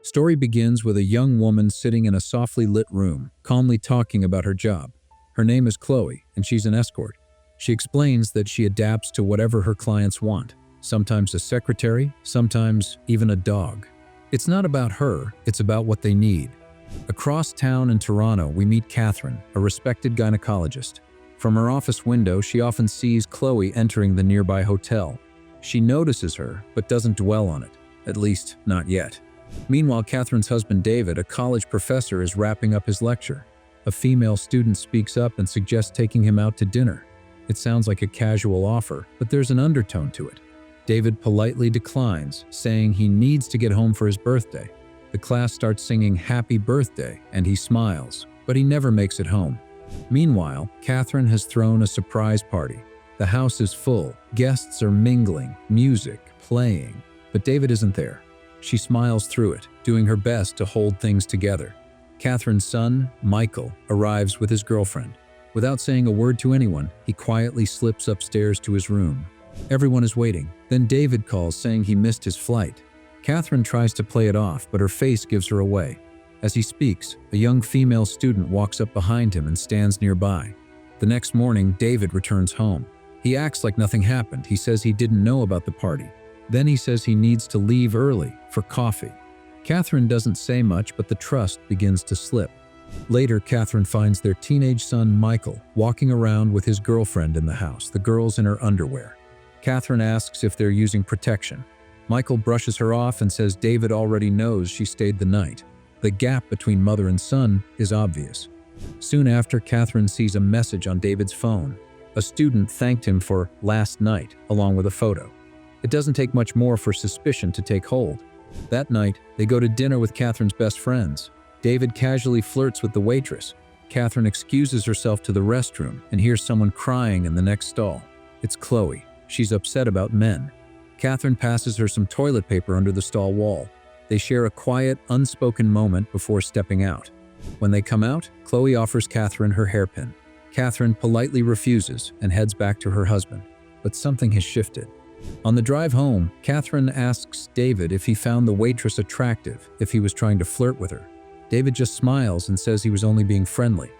Story begins with a young woman sitting in a softly lit room, calmly talking about her job. Her name is Chloe, and she's an escort. She explains that she adapts to whatever her clients want, sometimes a secretary, sometimes even a dog. It's not about her, it's about what they need. Across town in Toronto, we meet Catherine, a respected gynecologist. From her office window, she often sees Chloe entering the nearby hotel. She notices her, but doesn't dwell on it, at least not yet. Meanwhile, Catherine's husband David, a college professor, is wrapping up his lecture. A female student speaks up and suggests taking him out to dinner. It sounds like a casual offer, but there's an undertone to it. David politely declines, saying he needs to get home for his birthday. The class starts singing "Happy Birthday," and he smiles, but he never makes it home. Meanwhile, Catherine has thrown a surprise party. The house is full, guests are mingling, music playing, but David isn't there. She smiles through it, doing her best to hold things together. Catherine's son, Michael, arrives with his girlfriend. Without saying a word to anyone, he quietly slips upstairs to his room. Everyone is waiting. Then David calls, saying he missed his flight. Catherine tries to play it off, but her face gives her away. As he speaks, a young female student walks up behind him and stands nearby. The next morning, David returns home. He acts like nothing happened. He says he didn't know about the party. Then he says he needs to leave early for coffee. Catherine doesn't say much, but the trust begins to slip. Later, Catherine finds their teenage son, Michael, walking around with his girlfriend in the house, the girl's in her underwear. Catherine asks if they're using protection. Michael brushes her off and says David already knows she stayed the night. The gap between mother and son is obvious. Soon after, Catherine sees a message on David's phone. A student thanked him for last night, along with a photo. It doesn't take much more for suspicion to take hold. That night, they go to dinner with Catherine's best friends. David casually flirts with the waitress. Catherine excuses herself to the restroom and hears someone crying in the next stall. It's Chloe. She's upset about men. Catherine passes her some toilet paper under the stall wall. They share a quiet, unspoken moment before stepping out. When they come out, Chloe offers Catherine her hairpin. Catherine politely refuses and heads back to her husband. But something has shifted. On the drive home, Catherine asks David if he found the waitress attractive, if he was trying to flirt with her. David just smiles and says he was only being friendly.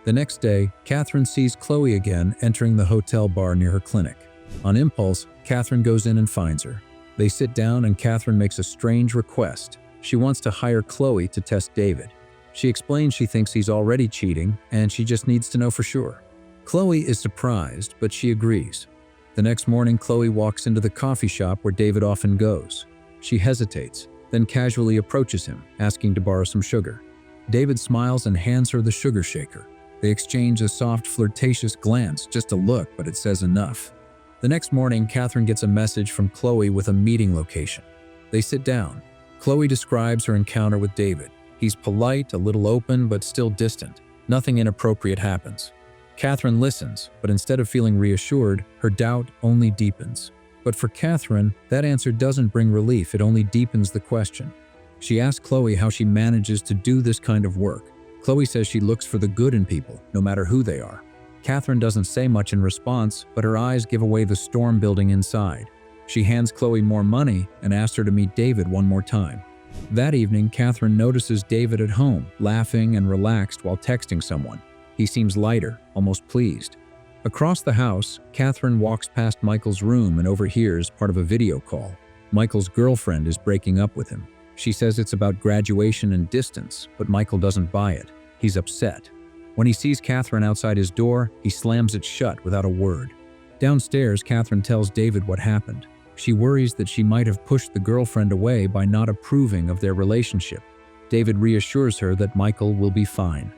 The next day, Catherine sees Chloe again entering the hotel bar near her clinic. On impulse, Catherine goes in and finds her. They sit down and Catherine makes a strange request. She wants to hire Chloe to test David. She explains she thinks he's already cheating and she just needs to know for sure. Chloe is surprised, but she agrees. The next morning, Chloe walks into the coffee shop where David often goes. She hesitates, then casually approaches him, asking to borrow some sugar. David smiles and hands her the sugar shaker. They exchange a soft, flirtatious glance, just a look, but it says enough. The next morning, Catherine gets a message from Chloe with a meeting location. They sit down. Chloe describes her encounter with David. He's polite, a little open, but still distant. Nothing inappropriate happens. Catherine listens, but instead of feeling reassured, her doubt only deepens. But for Catherine, that answer doesn't bring relief, it only deepens the question. She asks Chloe how she manages to do this kind of work. Chloe says she looks for the good in people, no matter who they are. Catherine doesn't say much in response, but her eyes give away the storm building inside. She hands Chloe more money and asks her to meet David one more time. That evening, Catherine notices David at home, laughing and relaxed while texting someone. He seems lighter, almost pleased. Across the house, Catherine walks past Michael's room and overhears part of a video call. Michael's girlfriend is breaking up with him. She says it's about graduation and distance, but Michael doesn't buy it. He's upset. When he sees Catherine outside his door, he slams it shut without a word. Downstairs, Catherine tells David what happened. She worries that she might have pushed the girlfriend away by not approving of their relationship. David reassures her that Michael will be fine.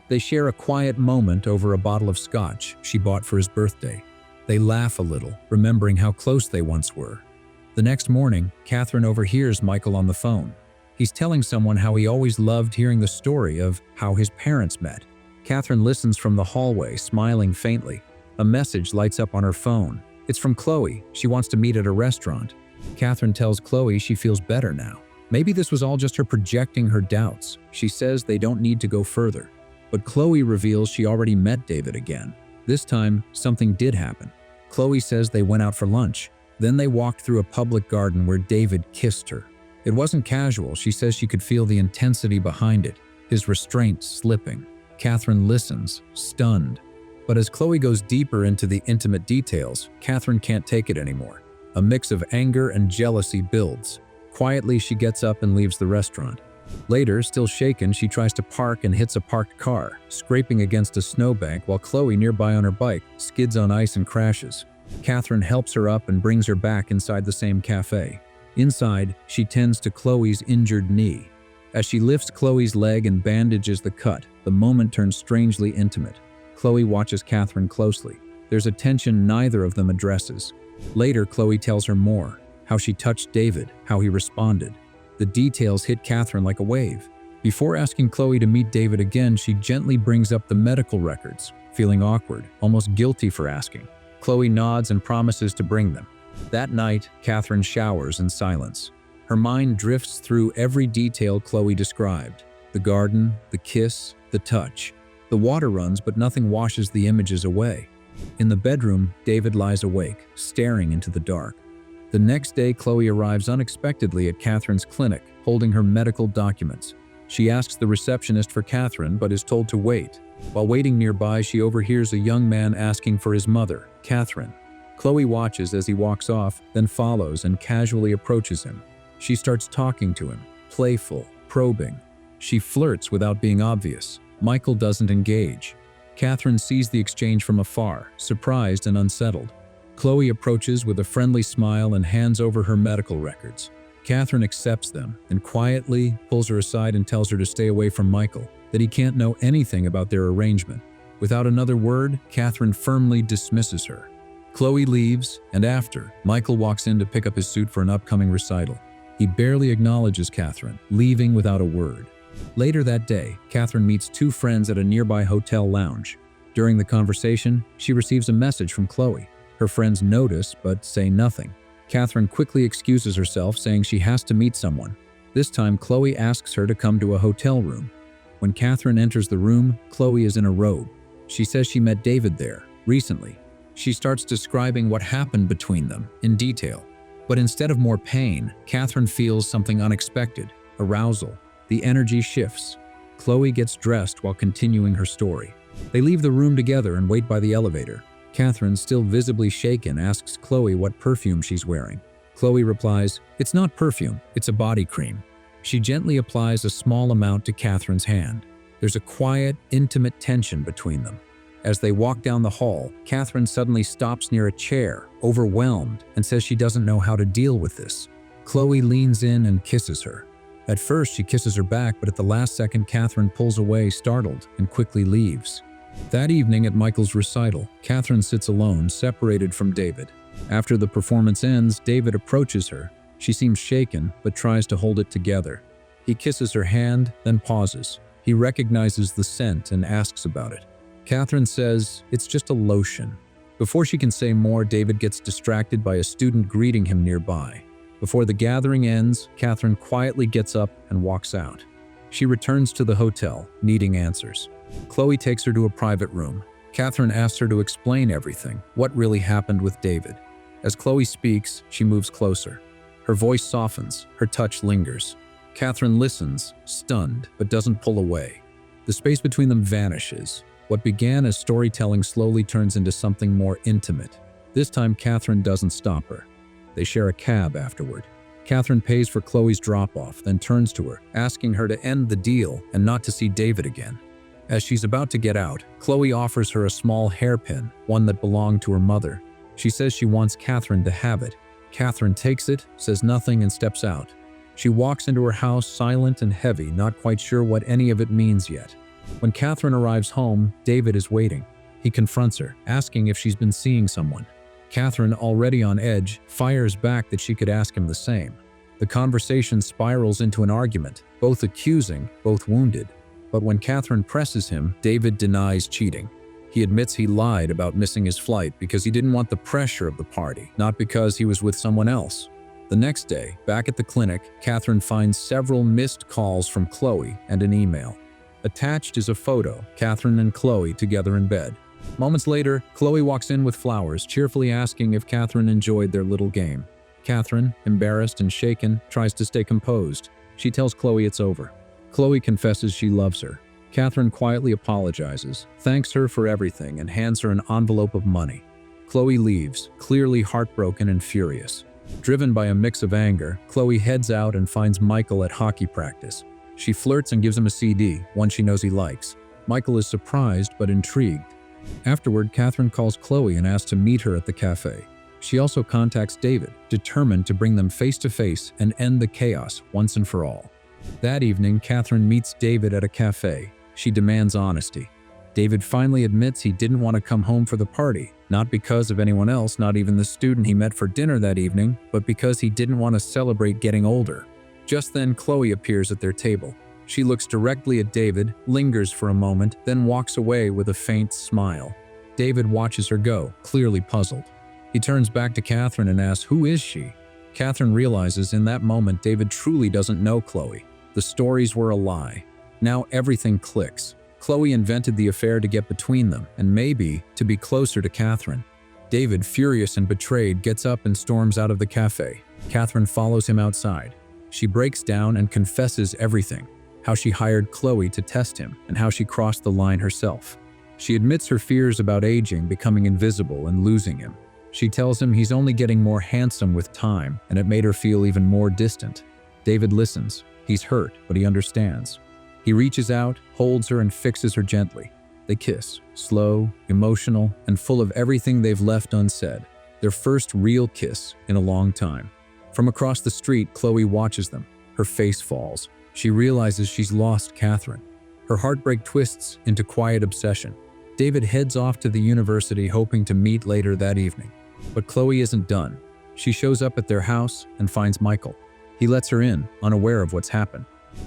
They share a quiet moment over a bottle of scotch she bought for his birthday. They laugh a little, remembering how close they once were. The next morning, Catherine overhears Michael on the phone. He's telling someone how he always loved hearing the story of how his parents met. Catherine listens from the hallway, smiling faintly. A message lights up on her phone. It's from Chloe. She wants to meet at a restaurant. Catherine tells Chloe she feels better now. Maybe this was all just her projecting her doubts. She says they don't need to go further. But Chloe reveals she already met David again. This time, something did happen. Chloe says they went out for lunch. Then they walked through a public garden where David kissed her. It wasn't casual. She says she could feel the intensity behind it, his restraint slipping. Catherine listens, stunned. But as Chloe goes deeper into the intimate details, Catherine can't take it anymore. A mix of anger and jealousy builds. Quietly, she gets up and leaves the restaurant. Later, still shaken, she tries to park and hits a parked car, scraping against a snowbank while Chloe, nearby on her bike, skids on ice and crashes. Catherine helps her up and brings her back inside the same cafe. Inside, she tends to Chloe's injured knee. As she lifts Chloe's leg and bandages the cut, the moment turns strangely intimate. Chloe watches Catherine closely. There's a tension neither of them addresses. Later, Chloe tells her more, how she touched David, how he responded. The details hit Catherine like a wave. Before asking Chloe to meet David again, she gently brings up the medical records, feeling awkward, almost guilty for asking. Chloe nods and promises to bring them. That night, Catherine showers in silence. Her mind drifts through every detail Chloe described. The garden, the kiss, the touch. The water runs, but nothing washes the images away. In the bedroom, David lies awake, staring into the dark. The next day, Chloe arrives unexpectedly at Catherine's clinic, holding her medical documents. She asks the receptionist for Catherine, but is told to wait. While waiting nearby, she overhears a young man asking for his mother, Catherine. Chloe watches as he walks off, then follows and casually approaches him. She starts talking to him, playful, probing. She flirts without being obvious. Michael doesn't engage. Catherine sees the exchange from afar, surprised and unsettled. Chloe approaches with a friendly smile and hands over her medical records. Catherine accepts them and quietly pulls her aside and tells her to stay away from Michael, that he can't know anything about their arrangement. Without another word, Catherine firmly dismisses her. Chloe leaves, and after, Michael walks in to pick up his suit for an upcoming recital. He barely acknowledges Catherine, leaving without a word. Later that day, Catherine meets two friends at a nearby hotel lounge. During the conversation, she receives a message from Chloe. Her friends notice, but say nothing. Catherine quickly excuses herself, saying she has to meet someone. This time, Chloe asks her to come to a hotel room. When Catherine enters the room, Chloe is in a robe. She says she met David there, recently. She starts describing what happened between them, in detail. But instead of more pain, Catherine feels something unexpected, arousal. The energy shifts. Chloe gets dressed while continuing her story. They leave the room together and wait by the elevator. Catherine, still visibly shaken, asks Chloe what perfume she's wearing. Chloe replies, "It's not perfume, it's a body cream." She gently applies a small amount to Catherine's hand. There's a quiet, intimate tension between them. As they walk down the hall, Catherine suddenly stops near a chair, overwhelmed, and says she doesn't know how to deal with this. Chloe leans in and kisses her. At first, she kisses her back, but at the last second, Catherine pulls away, startled, and quickly leaves. That evening at Michael's recital, Catherine sits alone, separated from David. After the performance ends, David approaches her. She seems shaken, but tries to hold it together. He kisses her hand, then pauses. He recognizes the scent and asks about it. Catherine says, "It's just a lotion." Before she can say more, David gets distracted by a student greeting him nearby. Before the gathering ends, Catherine quietly gets up and walks out. She returns to the hotel, needing answers. Chloe takes her to a private room. Catherine asks her to explain everything, what really happened with David. As Chloe speaks, she moves closer. Her voice softens, her touch lingers. Catherine listens, stunned, but doesn't pull away. The space between them vanishes. What began as storytelling slowly turns into something more intimate. This time, Catherine doesn't stop her. They share a cab afterward. Catherine pays for Chloe's drop-off, then turns to her, asking her to end the deal and not to see David again. As she's about to get out, Chloe offers her a small hairpin, one that belonged to her mother. She says she wants Catherine to have it. Catherine takes it, says nothing, and steps out. She walks into her house silent and heavy, not quite sure what any of it means yet. When Catherine arrives home, David is waiting. He confronts her, asking if she's been seeing someone. Catherine, already on edge, fires back that she could ask him the same. The conversation spirals into an argument, both accusing, both wounded. But when Catherine presses him, David denies cheating. He admits he lied about missing his flight because he didn't want the pressure of the party, not because he was with someone else. The next day, back at the clinic, Catherine finds several missed calls from Chloe and an email. Attached is a photo, Catherine and Chloe together in bed. Moments later, Chloe walks in with flowers, cheerfully asking if Catherine enjoyed their little game. Catherine, embarrassed and shaken, tries to stay composed. She tells Chloe it's over. Chloe confesses she loves her. Catherine quietly apologizes, thanks her for everything, and hands her an envelope of money. Chloe leaves, clearly heartbroken and furious. Driven by a mix of anger, Chloe heads out and finds Michael at hockey practice. She flirts and gives him a CD, one she knows he likes. Michael is surprised but intrigued. Afterward, Catherine calls Chloe and asks to meet her at the cafe. She also contacts David, determined to bring them face to face and end the chaos once and for all. That evening, Catherine meets David at a cafe. She demands honesty. David finally admits he didn't want to come home for the party, not because of anyone else, not even the student he met for dinner that evening, but because he didn't want to celebrate getting older. Just then, Chloe appears at their table. She looks directly at David, lingers for a moment, then walks away with a faint smile. David watches her go, clearly puzzled. He turns back to Catherine and asks, "Who is she?" Catherine realizes in that moment David truly doesn't know Chloe. The stories were a lie. Now everything clicks. Chloe invented the affair to get between them, and maybe to be closer to Catherine. David, furious and betrayed, gets up and storms out of the cafe. Catherine follows him outside. She breaks down and confesses everything. How she hired Chloe to test him, and how she crossed the line herself. She admits her fears about aging, becoming invisible, and losing him. She tells him he's only getting more handsome with time, and it made her feel even more distant. David listens. He's hurt, but he understands. He reaches out, holds her, and fixes her gently. They kiss, slow, emotional, and full of everything they've left unsaid. Their first real kiss in a long time. From across the street, Chloe watches them. Her face falls. She realizes she's lost Catherine. Her heartbreak twists into quiet obsession. David heads off to the university, hoping to meet later that evening. But Chloe isn't done. She shows up at their house and finds Michael. He lets her in, unaware of what's happened.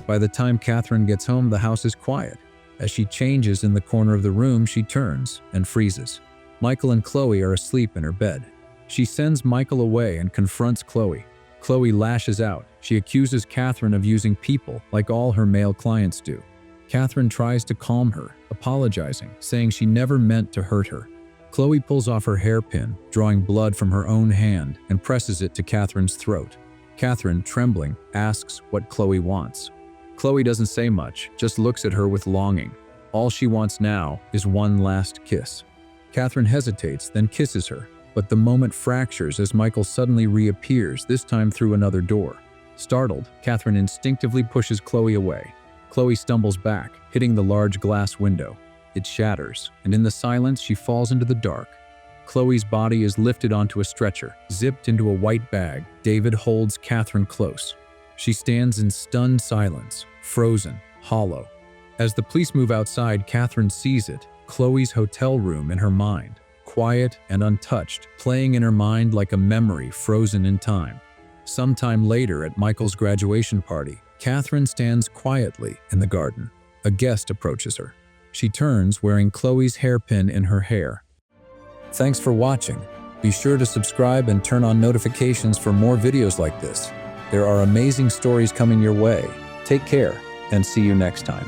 By the time Catherine gets home, the house is quiet. As she changes in the corner of the room, she turns and freezes. Michael and Chloe are asleep in her bed. She sends Michael away and confronts Chloe. Chloe lashes out. She accuses Catherine of using people like all her male clients do. Catherine tries to calm her, apologizing, saying she never meant to hurt her. Chloe pulls off her hairpin, drawing blood from her own hand, and presses it to Catherine's throat. Catherine, trembling, asks what Chloe wants. Chloe doesn't say much, just looks at her with longing. All she wants now is one last kiss. Catherine hesitates, then kisses her, but the moment fractures as Michael suddenly reappears, this time through another door. Startled, Catherine instinctively pushes Chloe away. Chloe stumbles back, hitting the large glass window. It shatters, and in the silence, she falls into the dark. Chloe's body is lifted onto a stretcher, zipped into a white bag. David holds Catherine close. She stands in stunned silence, frozen, hollow. As the police move outside, Catherine sees it, Chloe's hotel room in her mind, quiet and untouched, playing in her mind like a memory frozen in time. Sometime later at Michael's graduation party, Catherine stands quietly in the garden. A guest approaches her. She turns, wearing Chloe's hairpin in her hair. Thanks for watching. Be sure to subscribe and turn on notifications for more videos like this. There are amazing stories coming your way. Take care, and see you next time.